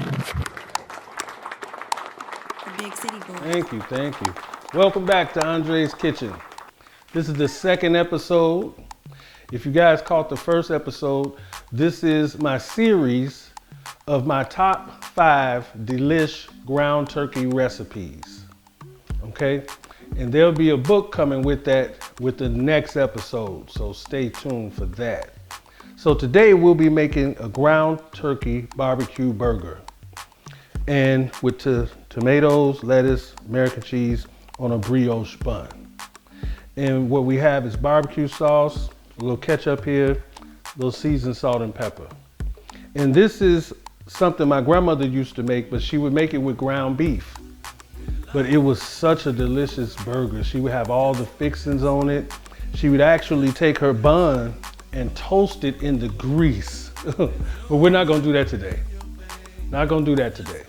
The big city boy. Thank you, thank you. Welcome back to Andre's Kitchen. This is the second episode. If you guys caught the first episode, this is my series of my top 5 Delish Ground Turkey recipes. Okay? And there'll be a book coming with that with the next episode, so stay tuned for that. So today we'll be making a ground turkey barbecue burger. And with tomatoes, lettuce, American cheese on a brioche bun. And what we have is barbecue sauce, a little ketchup here, a little seasoned salt and pepper. And this is something my grandmother used to make, but she would make it with ground beef. But it was such a delicious burger. She would have all the fixings on it. She would actually take her bun and toast it in the grease. But we're not gonna do that today. Not gonna do that today.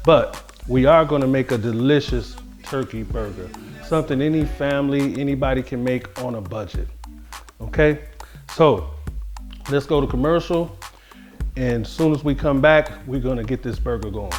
But we are gonna make a delicious turkey burger. Something any family, anybody can make on a budget. Okay? So let's go to commercial. And as soon as we come back, we're gonna get this burger going.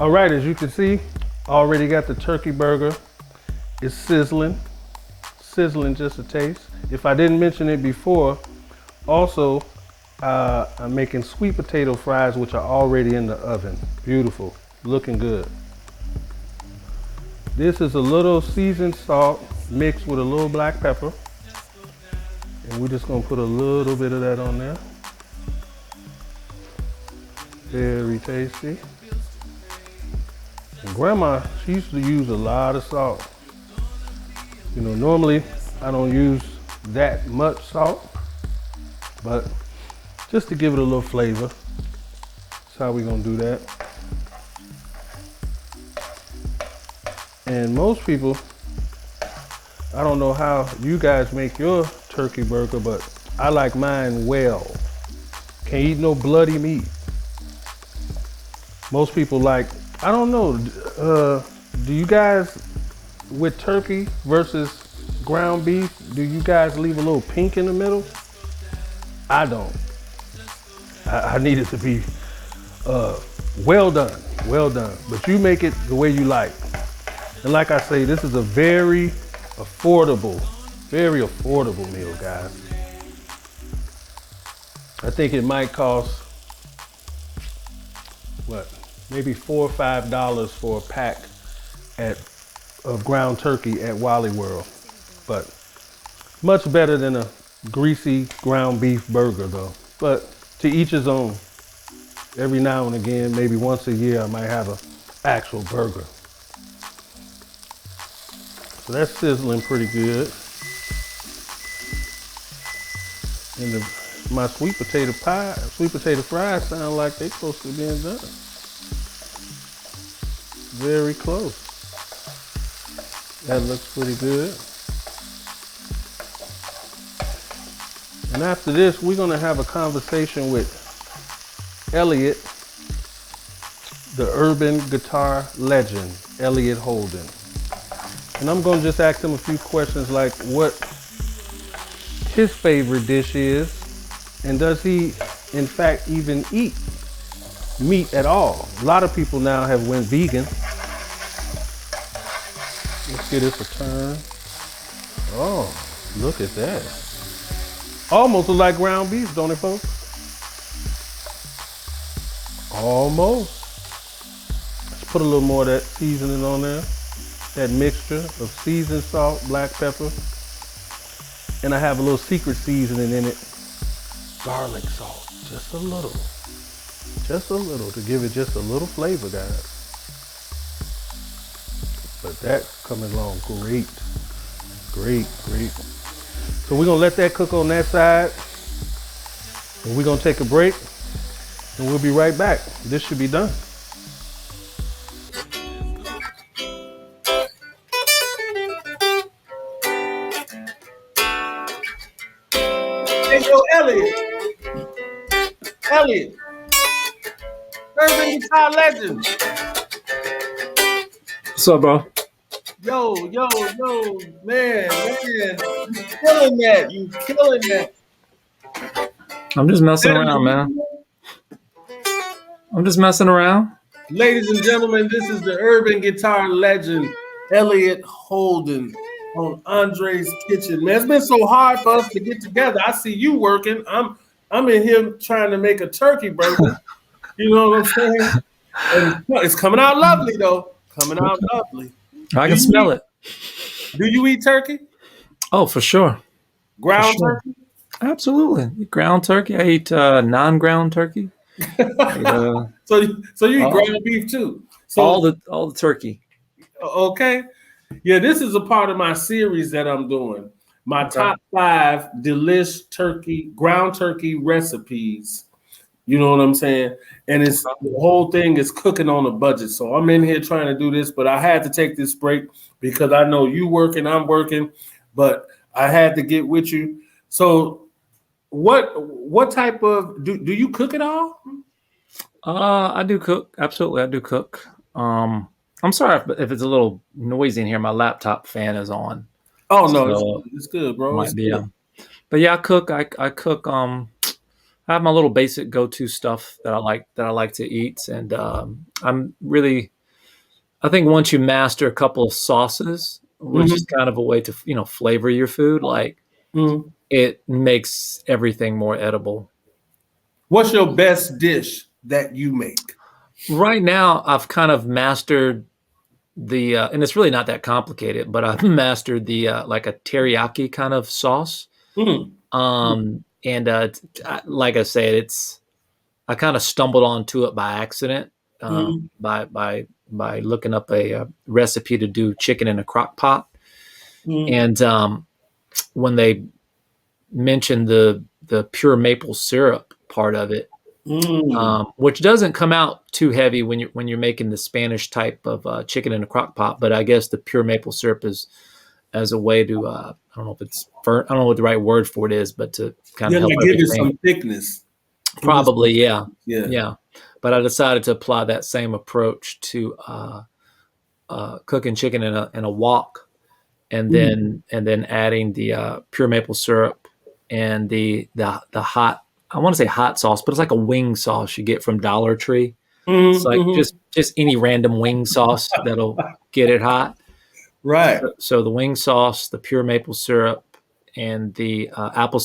All right, as you can see, already got the turkey burger. It's sizzling just a taste. If I didn't mention it before, also, I'm making sweet potato fries, which are already in the oven. Beautiful, looking good. This is a little seasoned salt mixed with a little black pepper. And we're just gonna put a little bit of that on there. Very tasty. And Grandma, she used to use a lot of salt. You know, normally I don't use that much salt, but just to give it a little flavor, that's how we're gonna do that. And most people, I don't know how you guys make your turkey burger, but I like mine well. Can't eat no bloody meat. Most people like, I don't know, do you guys, with turkey versus ground beef, do you guys leave a little pink in the middle? I don't. I need it to be well done. But you make it the way you like. And like I say, this is a very affordable meal, guys. I think it might cost, what? Maybe $4 or $5 for a pack of ground turkey at Wally World. But much better than a greasy ground beef burger though. But to each his own. Every now and again, maybe once a year, I might have an actual burger. So that's sizzling pretty good. And my sweet potato fries sound like they're supposed to be done. Very close. That looks pretty good. And after this, we're gonna have a conversation with Elliot, the urban guitar legend, Elliot Holden. And I'm gonna just ask him a few questions like what his favorite dish is, and does he in fact even eat meat at all? A lot of people now have went vegan. Let's give this a turn. Oh, look at that. Almost look like ground beef, don't it, folks? Almost. Let's put a little more of that seasoning on there. That mixture of seasoned salt, black pepper. And I have a little secret seasoning in it. Garlic salt, just a little. Just a little to give it just a little flavor, guys. But that's coming along great. Great. So we're gonna let that cook on that side. And we're gonna take a break. And we'll be right back. This should be done. Hey, yo, Elliot. Urban guitar legend. What's up, bro? Yo, man. You killing that. You killing that. I'm just messing around, man. I'm just messing around. Ladies and gentlemen, this is the urban guitar legend, Elliot Holden, on Andre's Kitchen. Man, it's been so hard for us to get together. I see you working. I'm in here trying to make a turkey burger. You know what I'm saying? And it's coming out lovely, though. Coming out lovely. I can smell it. Do you eat turkey? Oh, for sure. Ground turkey? Absolutely. Ground turkey. I eat non-ground turkey. So you eat ground beef too? So all the turkey. Okay. Yeah, this is a part of my series that I'm doing. My top 5 Delish ground turkey recipes. You know what I'm saying? And it's the whole thing is cooking on a budget. So I'm in here trying to do this, but I had to take this break because I know you working, I'm working, but I had to get with you. So what type of do you cook at all? I do cook. Absolutely, I do cook. I'm sorry if it's a little noisy in here. My laptop fan is on. Oh no, so it's good, bro. Might be, but yeah, I cook. I cook. I have my little basic go-to stuff that I like to eat, and I'm really. I think once you master a couple of sauces, which is kind of a way to flavor your food, like it makes everything more edible. What's your best dish that you make? Right now, I've kind of mastered the, and it's really not that complicated, but I've mastered the like a teriyaki kind of sauce. And like I said, I kind of stumbled onto it by accident by looking up a recipe to do chicken in a crock pot. And when they mentioned the pure maple syrup part of it, which doesn't come out too heavy when you're making the Spanish type of chicken in a crock pot, but I guess the pure maple syrup is as a way to I don't know if it's I don't know what the right word for it is, but to kind of help give it some thickness. Probably, yeah. But I decided to apply that same approach to cooking chicken in a wok, and then adding the pure maple syrup and the hot. I want to say hot sauce, but it's like a wing sauce you get from Dollar Tree. It's like just any random wing sauce that'll get it hot. Right. So the wing sauce, the pure maple syrup, and the apple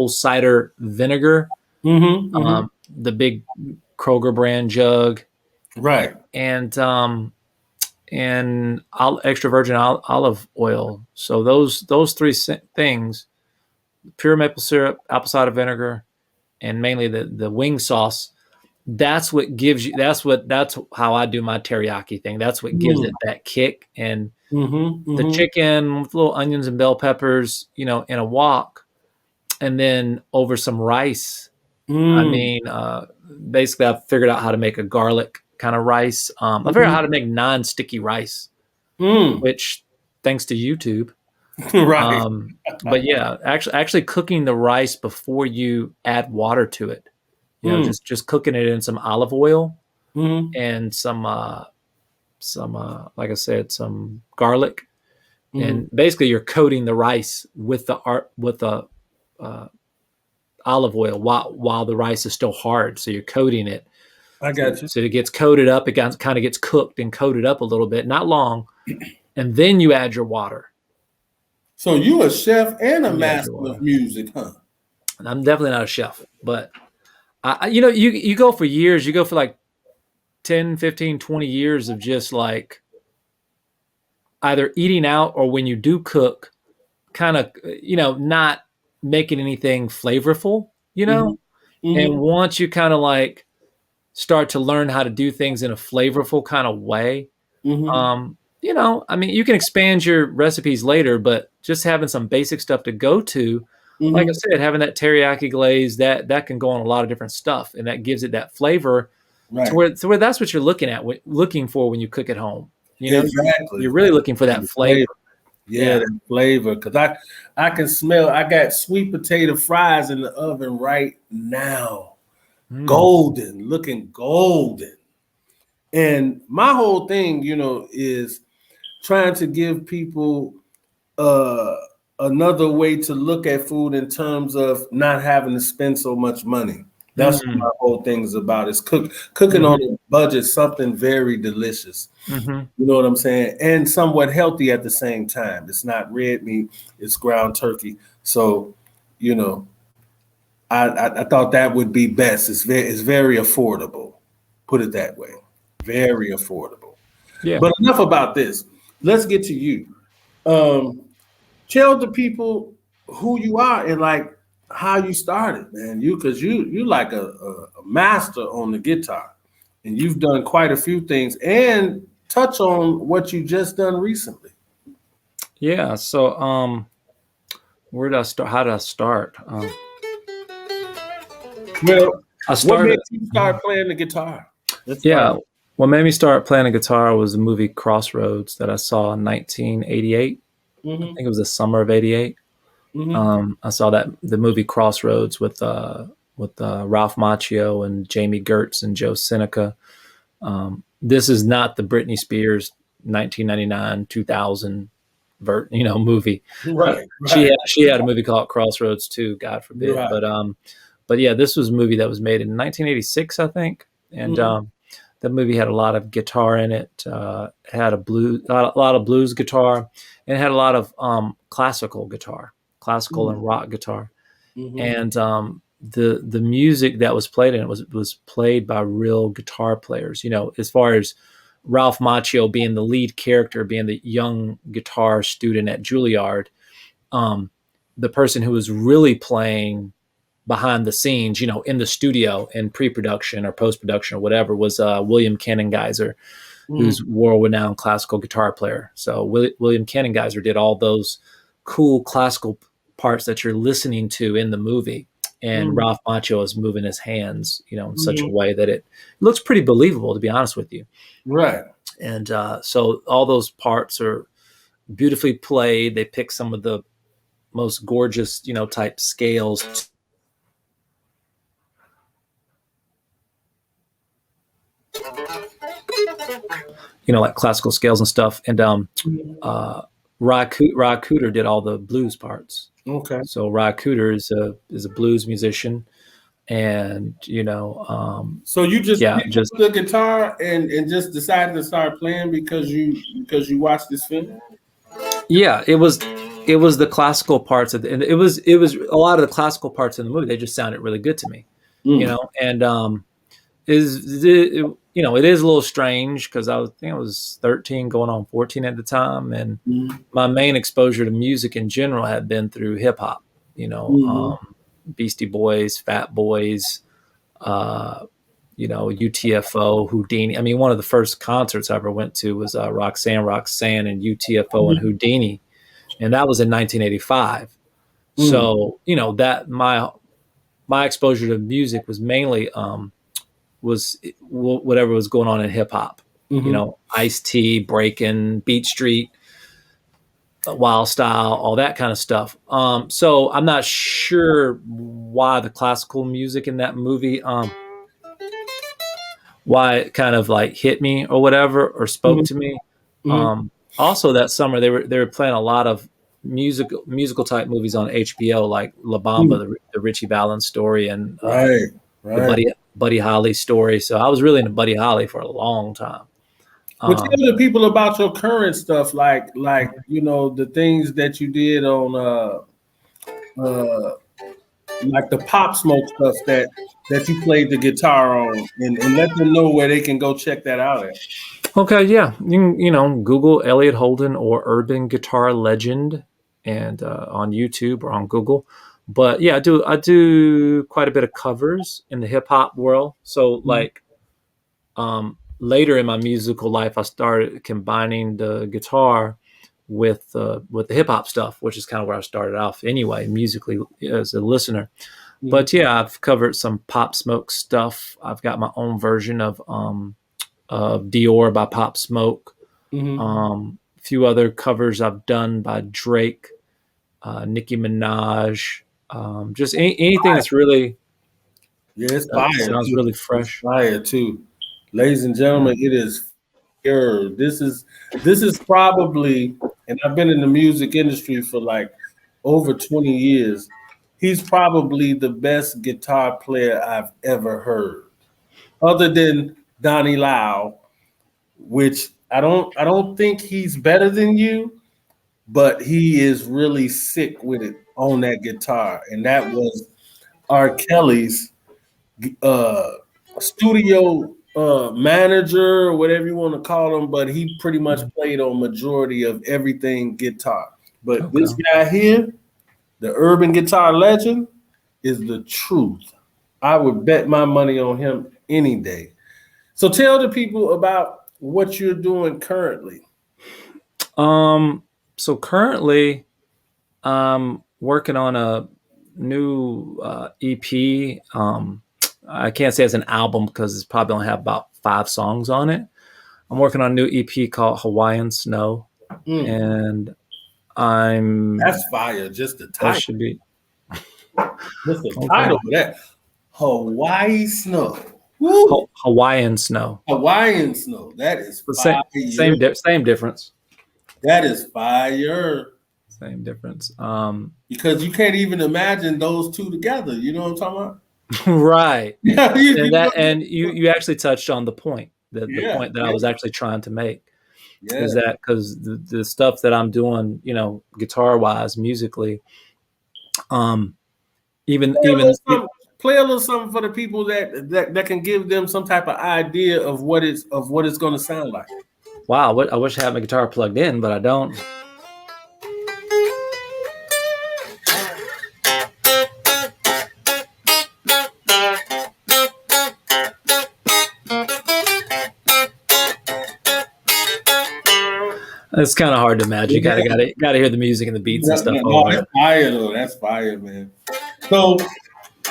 cider vinegar, the big Kroger brand jug, right, and extra virgin olive oil. So those three things: pure maple syrup, apple cider vinegar, and mainly the wing sauce. That's what gives you. That's how I do my teriyaki thing. That's what gives it that kick. And the chicken with little onions and bell peppers, in a wok, and then over some rice. I mean, basically, I've figured out how to make a garlic kind of rice. I figured out how to make non-sticky rice, which thanks to YouTube. Right. But yeah, actually cooking the rice before you add water to it. Just cooking it in some olive oil and some like I said, some garlic, and basically you're coating the rice with the olive oil while the rice is still hard. So you're coating it. I got you. So it gets coated up. It kind of gets cooked and coated up a little bit, not long, and then you add your water. So you a chef and a master of music, huh? I'm definitely not a chef, but you go for years. You go for like 10, 15, 20 years of just like either eating out or when you do cook, kind of, not making anything flavorful, and once you kind of like start to learn how to do things in a flavorful kind of way, I mean, you can expand your recipes later, but just having some basic stuff to go to, like I said, having that teriyaki glaze, that can go on a lot of different stuff, and that gives it that flavor to where that's what you're looking for when you cook at home. Exactly. You're really looking for that flavor. Yeah, that flavor. Because I can smell. I got sweet potato fries in the oven right now. golden, looking golden. And my whole thing, is trying to give people another way to look at food in terms of not having to spend so much money. That's what my whole thing is about. Is cooking on a budget, something very delicious. You know what I'm saying? And somewhat healthy at the same time. It's not red meat, it's ground turkey. So, I thought that would be best. It's very affordable. Put it that way. Very affordable. Yeah. But enough about this. Let's get to you. Tell the people who you are and like how you started, man. Because you like a master on the guitar, and you've done quite a few things. And touch on what you just done recently. Yeah. So, where did I start? How did I start? Well, I what started. made you start playing the guitar? Yeah. What made me start playing the guitar was the movie Crossroads that I saw in 1988. I think it was the summer of '88. I saw the movie Crossroads with Ralph Macchio and Jamie Gertz and Joe Seneca. This is not the Britney Spears 1999 2000 movie. Right. She had a movie called Crossroads too, God forbid. Right. But yeah, this was a movie that was made in 1986, I think, and the movie had a lot of guitar in it. Had a lot of blues guitar, and it had a lot of classical guitar, classical and rock guitar, and the music that was played in it was played by real guitar players. As far as Ralph Macchio being the lead character, being the young guitar student at Juilliard, the person who was really playing behind the scenes, in the studio in pre-production or post-production or whatever, was William Cannongeiser, who's world-renowned classical guitar player. So William Cannongeiser did all those cool classical parts that you're listening to in the movie. And Ralph Macchio is moving his hands, in such a way that it looks pretty believable, to be honest with you. Right. And so all those parts are beautifully played. They pick some of the most gorgeous, type scales. Like classical scales and stuff. And Rod Cooder did all the blues parts. Okay. So Rod Cooder is a blues musician, and So you just picked just up the guitar and just decided to start playing because you watched this film. Yeah, it was the classical parts and it was a lot of the classical parts in the movie. They just sounded really good to me, and it is a little strange because I think I was 13 going on 14 at the time, and my main exposure to music in general had been through hip hop, Beastie Boys, Fat Boys, UTFO, Houdini. I mean, one of the first concerts I ever went to was Roxanne and UTFO and Houdini, and that was in 1985. So that my exposure to music was mainly was whatever was going on in hip hop, Ice-T, Breakin', Beat Street, Wild Style, all that kind of stuff. So I'm not sure why the classical music in that movie, why it kind of like hit me or whatever, or spoke to me. Also that summer they were playing a lot of musical type movies on HBO, like La Bamba, the Richie Valens story, and the Buddy Holly story. So I was really into Buddy Holly for a long time. Well, tell the people about your current stuff, like the things that you did on like the Pop Smoke stuff that you played the guitar on, and let them know where they can go check that out at. Okay, yeah, you can Google Elliot Holden or Urban Guitar Legend, and on YouTube or on Google. But yeah, I do quite a bit of covers in the hip hop world. So like later in my musical life, I started combining the guitar with the hip hop stuff, which is kind of where I started off anyway, musically as a listener. But yeah, I've covered some Pop Smoke stuff. I've got my own version of Dior by Pop Smoke. A few other covers I've done by Drake, Nicki Minaj, just anything that's really Yeah, it's fire Sounds too. really It's fresh. fire too. Ladies and Yeah. gentlemen, it is fire. This is probably, and I've been in the music industry for like over 20 years. He's probably the best guitar player I've ever heard. Other than Donnie Lau, which I don't think he's better than you, but he is really sick with it on that guitar. And that was R. Kelly's uh, studio manager or whatever you want to call him, but he pretty much played on majority of everything guitar. But Okay. this guy here, the urban guitar legend, is the truth. I would bet my money on him any day. So tell the people about what you're doing currently. So currently, I'm working on a new EP. I can't say it's an album because it's probably only have about 5 songs on it. I'm working on a new EP called Hawaiian Snow, Mm, and I'm that's fire. Just the that title. should be Just the okay. title of that. Hawaii snow. Woo! Hawaiian Snow. Hawaiian snow. That is The fire. same difference. That is fire. Same difference. Because you can't even imagine those two together. You know what I'm talking about? Right. Yeah, And you actually touched on the point. The yeah, point that I was actually trying to make yeah. is that because the stuff that I'm doing, guitar wise, musically, um, even Play a even little something, play a little something for the people that can give them some type of idea of what it's going to sound like. wow, I wish I had my guitar plugged in, but I don't. It's kind of hard to imagine. You gotta hear the music and the beats and stuff No, over that's it. fire though. That's fire, man. So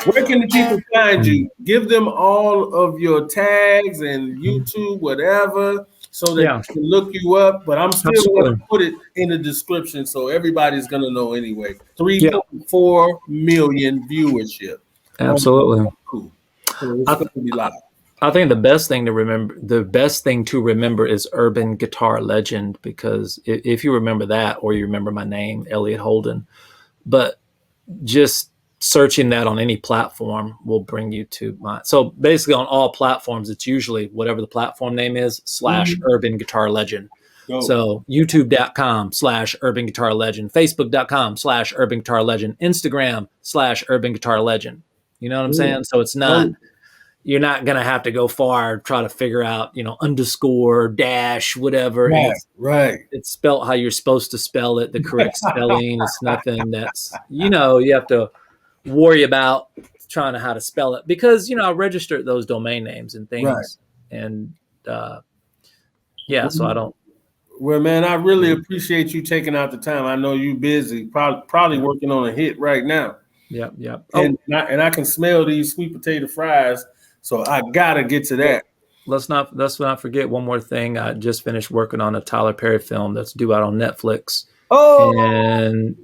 where can the people find you? Give them all of your tags and YouTube, whatever, so that Yeah, they can look you up. But I'm still going to absolutely. put it in the description so everybody's going to know anyway. Yeah, 3.4 million viewership. absolutely. Cool. So it's I, going to be live. I think the best thing to remember is Urban Guitar Legend, because if you remember that, or you remember my name, Elliot Holden, but just searching that on any platform will bring you to mine. So basically on all platforms, it's usually whatever the platform name is / Urban Guitar Legend. Go. So youtube.com / Urban Guitar Legend, facebook.com / Urban Guitar Legend, Instagram / Urban Guitar Legend. You know what I'm saying? So it's not, you're not going to have to go far, try to figure out, underscore, dash, whatever. And Right. it's spelled how you're supposed to spell it, the correct spelling. It's nothing that's, you have to worry about trying to how to spell it, because, I registered those domain names and things. Right. And so I don't. Well, man, I really appreciate you taking out the time. I know you busy, probably working on a hit right now. Yep. And I can smell these sweet potato fries, so I gotta get to that. Let's not forget one more thing. I just finished working on a Tyler Perry film that's due out on Netflix, and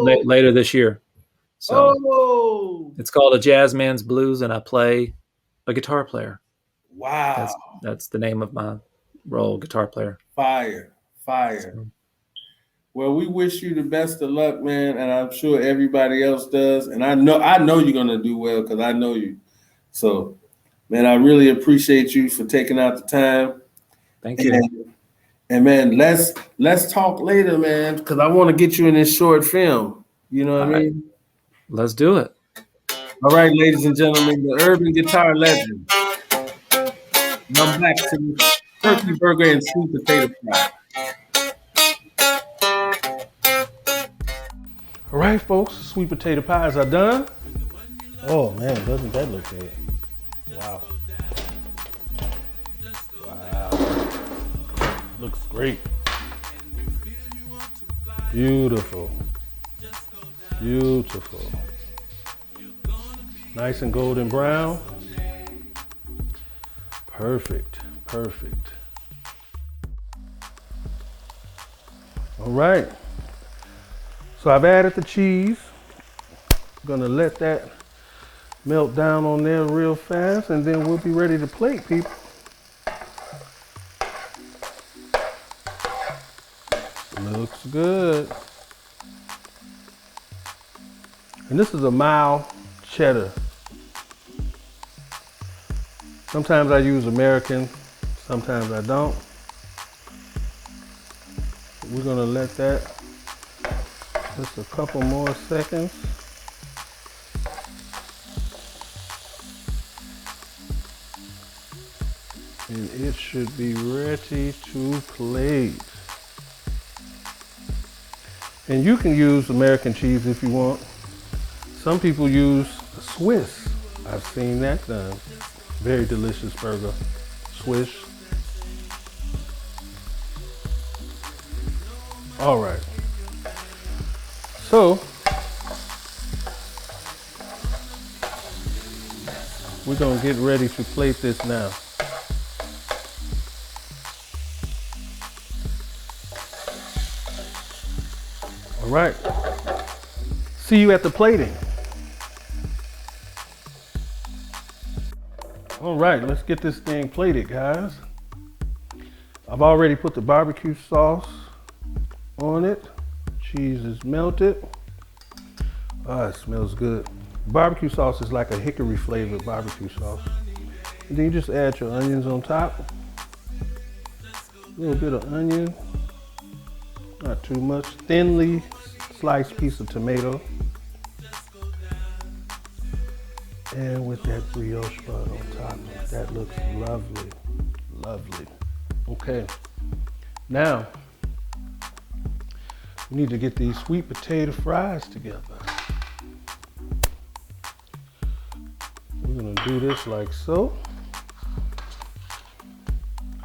later this year. So it's called A Jazz Man's Blues, and I play a guitar player. Wow. That's the name of my role, guitar player. Fire. Well, we wish you the best of luck, man, and I'm sure everybody else does. And I know you're gonna do well because I know you. So, man, I really appreciate you for taking out the time. Thank you. And man, let's talk later, man, because I want to get you in this short film. You know what I mean? Let's do it. All right, ladies and gentlemen, the urban guitar legend. I'm back to the turkey burger and sweet potato fry. All right, folks, sweet potato pies are done. Oh man, doesn't that look good? Wow. Looks great. Beautiful. Nice and golden brown. Perfect. All right. So I've added the cheese. I'm gonna let that melt down on there real fast, and then we'll be ready to plate, people. Looks good. And this is a mild cheddar. Sometimes I use American, sometimes I don't. We're gonna let that just a couple more seconds. And it should be ready to plate. And you can use American cheese if you want. Some people use Swiss. I've seen that done. Very delicious burger. Swiss. All right. So, we're gonna get ready to plate this now. All right. See you at the plating. All right, let's get this thing plated, guys. I've already put the barbecue sauce on it. Cheese is melted. Ah, it smells good. Barbecue sauce is like a hickory flavored barbecue sauce. And then you just add your onions on top. A little bit of onion, not too much. Thinly sliced piece of tomato. And with that brioche bun on top, that looks lovely, lovely. Okay, now we need to get these sweet potato fries together. We're gonna do this like so.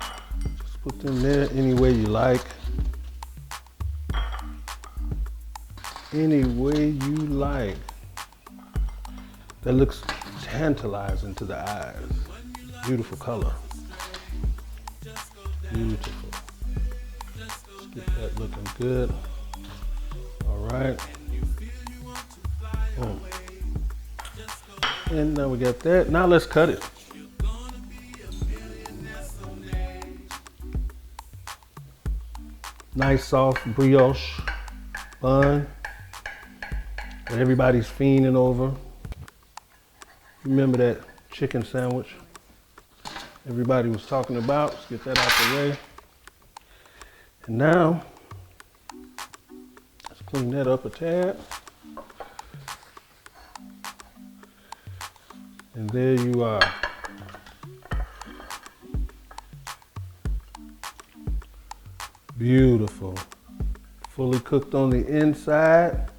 Just put them there any way you like. Any way you like. That looks tantalizing to the eyes. Beautiful color. Beautiful. Let's get that looking good. All right. Boom. And now we got that. Now let's cut it. Nice soft brioche bun that everybody's fiending over. Remember that chicken sandwich everybody was talking about? Let's get that out the way. And now, let's clean that up a tad. And there you are. Beautiful. Fully cooked on the inside.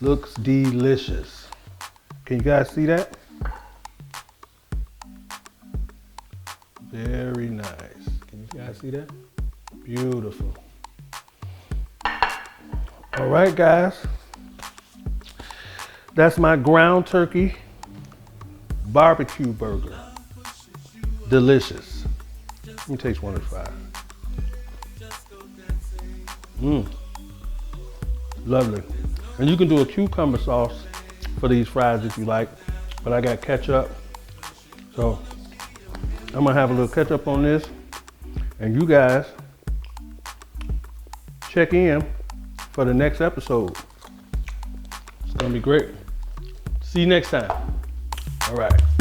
Looks delicious. Can you guys see that? Very nice. Can you guys see that? Beautiful. All right, guys. That's my ground turkey barbecue burger. Delicious. Let me taste one of the fries. Lovely. And you can do a cucumber sauce for these fries if you like, but I got ketchup. So I'm gonna have a little ketchup on this, and you guys check in for the next episode. It's gonna be great. See you next time. All right.